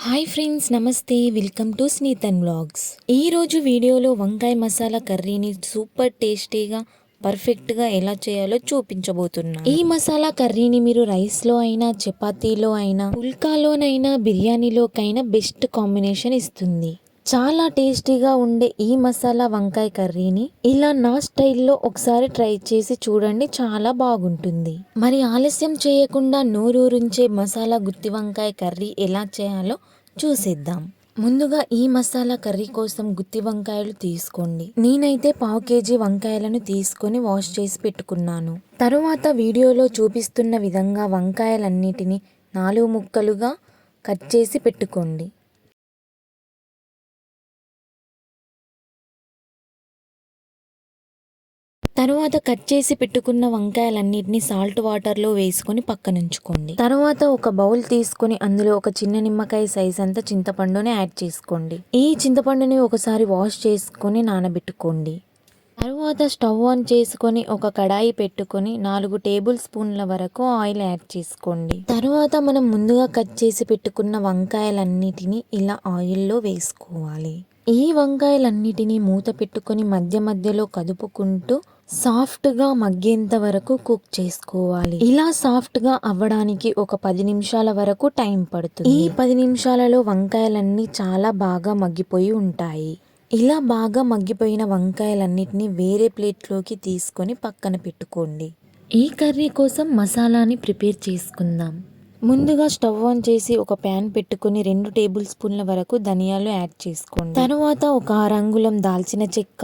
Hi friends, నమస్తే. Welcome to Sneethan vlogs. ఈరోజు వీడియోలో వంకాయ మసాలా కర్రీని సూపర్ టేస్టీగా పర్ఫెక్ట్గా ఎలా చేయాలో చూపించబోతున్నా. ఈ మసాలా కర్రీని మీరు రైస్లో అయినా, చపాతీలో అయినా, పుల్కాలోనైనా, బిర్యానీలోకైనా బెస్ట్ కాంబినేషన్ ఇస్తుంది. చాలా టేస్టీగా ఉండే ఈ మసాలా వంకాయ కర్రీని ఇలా నా స్టైల్లో ఒకసారి ట్రై చేసి చూడండి, చాలా బాగుంటుంది. మరి ఆలస్యం చేయకుండా నోరూరించే మసాలా గుత్తి వంకాయ కర్రీ ఎలా చేయాలో చూసేద్దాం. ముందుగా ఈ మసాలా కర్రీ కోసం గుత్తి వంకాయలు తీసుకోండి. నేనైతే 1/2 kg వంకాయలను తీసుకొని వాష్ చేసి పెట్టుకున్నాను. తరువాత వీడియోలో చూపిస్తున్న విధంగా వంకాయలన్నిటిని 4 ముక్కలుగా కట్ చేసి పెట్టుకోండి. తరువాత కట్ చేసి పెట్టుకున్న వంకాయలన్నిటిని సాల్ట్ వాటర్లో వేసుకొని పక్కనుంచుకోండి. తరువాత ఒక బౌల్ తీసుకొని అందులో ఒక చిన్న నిమ్మకాయ సైజ్ అంతా చింతపండుని యాడ్ చేసుకోండి. ఈ చింతపండుని ఒకసారి వాష్ చేసుకొని నానబెట్టుకోండి. తరువాత స్టవ్ ఆన్ చేసుకొని ఒక కడాయి పెట్టుకొని 4 టేబుల్ స్పూన్ల వరకు ఆయిల్ యాడ్ చేసుకోండి. తరువాత మనం ముందుగా కట్ చేసి పెట్టుకున్న వంకాయలన్నిటిని ఇలా ఆయిల్లో వేసుకోవాలి. ఈ వంకాయలన్నిటిని మూత పెట్టుకొని మధ్య మధ్యలో కదుపుకుంటూ సాఫ్ట్గా మగ్గేంత వరకు కుక్ చేసుకోవాలి. ఇలా సాఫ్ట్గా అవ్వడానికి ఒక 10 నిమిషాల వరకు టైం పడుతుంది. ఈ 10 నిమిషాలలో వంకాయలన్నీ చాలా బాగా మగ్గిపోయి ఉంటాయి. ఇలా బాగా మగ్గిపోయిన వంకాయలన్నిటిని వేరే ప్లేట్లోకి తీసుకొని పక్కన పెట్టుకోండి. ఈ కర్రీ కోసం మసాలాని ప్రిపేర్ చేసుకుందాం. ముందుగా స్టవ్ ఆన్ చేసి ఒక ప్యాన్ పెట్టుకొని 2 టేబుల్ స్పూన్ల వరకు ధనియాలు యాడ్ చేసుకోండి. తరువాత ఒక 6 అంగుళం దాల్చిన చెక్క,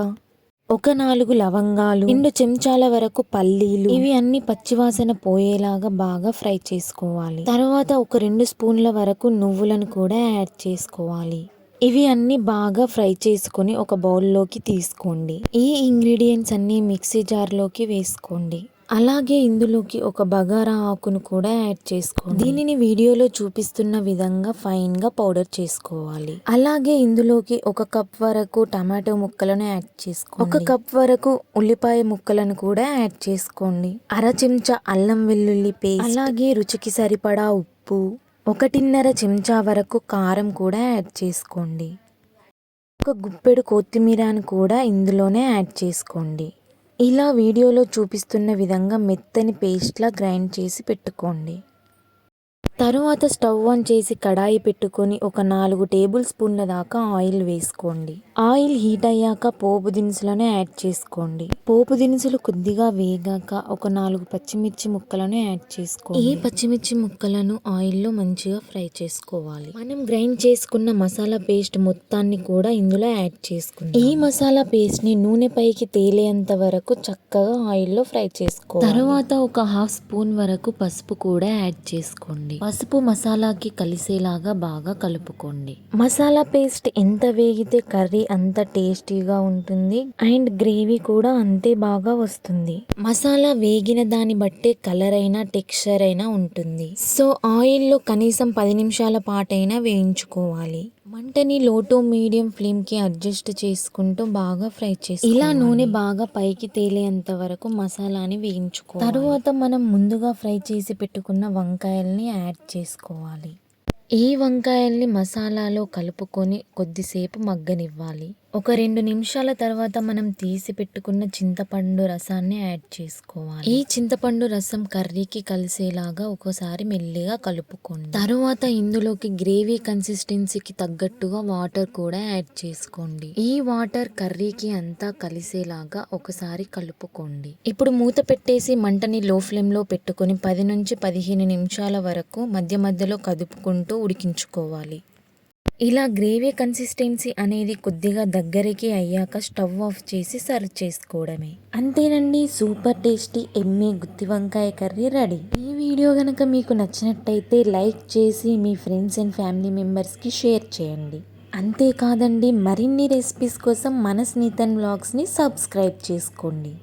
ఒక 4 లవంగాలు, 2 చెంచాల వరకు పల్లీలు, ఇవి అన్ని పచ్చివాసన పోయేలాగా బాగా ఫ్రై చేసుకోవాలి. తర్వాత ఒక 2 స్పూన్ల వరకు నువ్వులను కూడా యాడ్ చేసుకోవాలి. ఇవి అన్ని బాగా ఫ్రై చేసుకొని ఒక బౌల్లోకి తీసుకోండి. ఈ ఇంగ్రీడియంట్స్ అన్ని మిక్సీ జార్లోకి వేసుకోండి. అలాగే ఇందులోకి ఒక బగారా ఆకును కూడా యాడ్ చేసుకోండి. దీనిని వీడియోలో చూపిస్తున్న విధంగా ఫైన్ గా పౌడర్ చేసుకోవాలి. అలాగే ఇందులోకి 1 కప్ వరకు టమాటో ముక్కలను యాడ్ చేసుకోండి. 1 కప్ వరకు ఉల్లిపాయ ముక్కలను కూడా యాడ్ చేసుకోండి. 1/2 చెంచా అల్లం వెల్లుల్లి పేస్ట్, అలాగే రుచికి సరిపడా ఉప్పు, 1.5 చెంచా వరకు కారం కూడా యాడ్ చేసుకోండి. 1 గుప్పెడు కొత్తిమీరను కూడా ఇందులోనే యాడ్ చేసుకోండి. ఇలా వీడియోలో చూపిస్తున్న విధంగా మెత్తని పేస్ట్లా గ్రైండ్ చేసి పెట్టుకోండి. తరువాత స్టవ్ ఆన్ చేసి కడాయి పెట్టుకొని ఒక 4 టేబుల్ స్పూన్ల దాకా ఆయిల్ వేసుకోండి. ఆయిల్ హీట్ అయ్యాక పోపు దినుసులను యాడ్ చేసుకోండి. పోపు దినుసులు కొద్దిగా వేగాక ఒక 4 పచ్చిమిర్చి ముక్కలను యాడ్ చేసుకోండి. ఈ పచ్చిమిర్చి ముక్కలను ఆయిల్లో మంచిగా ఫ్రై చేసుకోవాలి. మనం గ్రైండ్ చేసుకున్న మసాలా పేస్ట్ మొత్తాన్ని కూడా ఇందులో యాడ్ చేసుకుందాం. ఈ మసాలా పేస్ట్ ని నూనె పైకి తేలేంత వరకు చక్కగా ఆయిల్లో ఫ్రై చేసుకోవాలి. తరువాత ఒక 1/2 స్పూన్ వరకు పసుపు కూడా యాడ్ చేసుకోండి. పసుపు మసాలాకి కలిసేలాగా బాగా కలుపుకోండి. మసాలా పేస్ట్ ఎంత వేగితే కర్రీ అంత టేస్టీగా ఉంటుంది అండ్ గ్రేవీ కూడా అంతే బాగా వస్తుంది. మసాలా వేగిన దాన్ని బట్టే కలర్ అయినా టెక్స్చర్ అయినా ఉంటుంది. సో ఆయిల్లో కనీసం 10 నిమిషాల పాటైనా వేయించుకోవాలి. మంటని లో టు మీడియం ఫ్లేమ్ కి అడ్జస్ట్ చేసుకుంటూ బాగా ఫ్రై చేసుకోవాలి. ఇలా నూనె బాగా పైకి తేలేంత వరకు మసాలాని వేయించుకోవాలి. తరువాత మనం ముందుగా ఫ్రై చేసి పెట్టుకున్న వంకాయల్ని యాడ్ చేసుకోవాలి. ఈ వంకాయల్ని మసాలాలో కలుపుకొని కొద్దిసేపు మగ్గనివ్వాలి. ఒక 2 నిమిషాల తర్వాత మనం తీసి పెట్టుకున్న చింతపండు రసాన్ని యాడ్ చేసుకోవాలి. ఈ చింతపండు రసం కర్రీకి కలిసేలాగా ఒకసారి మెల్లిగా కలుపుకోండి. తరువాత ఇందులోకి గ్రేవీ కన్సిస్టెన్సీకి తగ్గట్టుగా వాటర్ కూడా యాడ్ చేసుకోండి. ఈ వాటర్ కర్రీకి అంతా కలిసేలాగా ఒకసారి కలుపుకోండి. ఇప్పుడు మూత పెట్టేసి మంటని లో ఫ్లేమ్ లో పెట్టుకొని 10 నుంచి 15 నిమిషాల వరకు మధ్య మధ్యలో కదుపుకుంటూ ఉడికించుకోవాలి. ఇలా గ్రేవీ కన్సిస్టెన్సీ అనేది కొద్దిగా దగ్గరికి అయ్యాక స్టవ్ ఆఫ్ చేసి సర్వ్ చేసుకోవడమే. అంతేనండి, సూపర్ టేస్టీ ఎమ్మే గుత్తి వంకాయ కర్రీ రెడీ. ఈ వీడియో కనుక మీకు నచ్చినట్టయితే లైక్ చేసి మీ ఫ్రెండ్స్ అండ్ ఫ్యామిలీ మెంబర్స్కి షేర్ చేయండి. అంతేకాదండి, మరిన్ని రెసిపీస్ కోసం మన స్నీతన్ వ్లాగ్స్ని సబ్స్క్రైబ్ చేసుకోండి.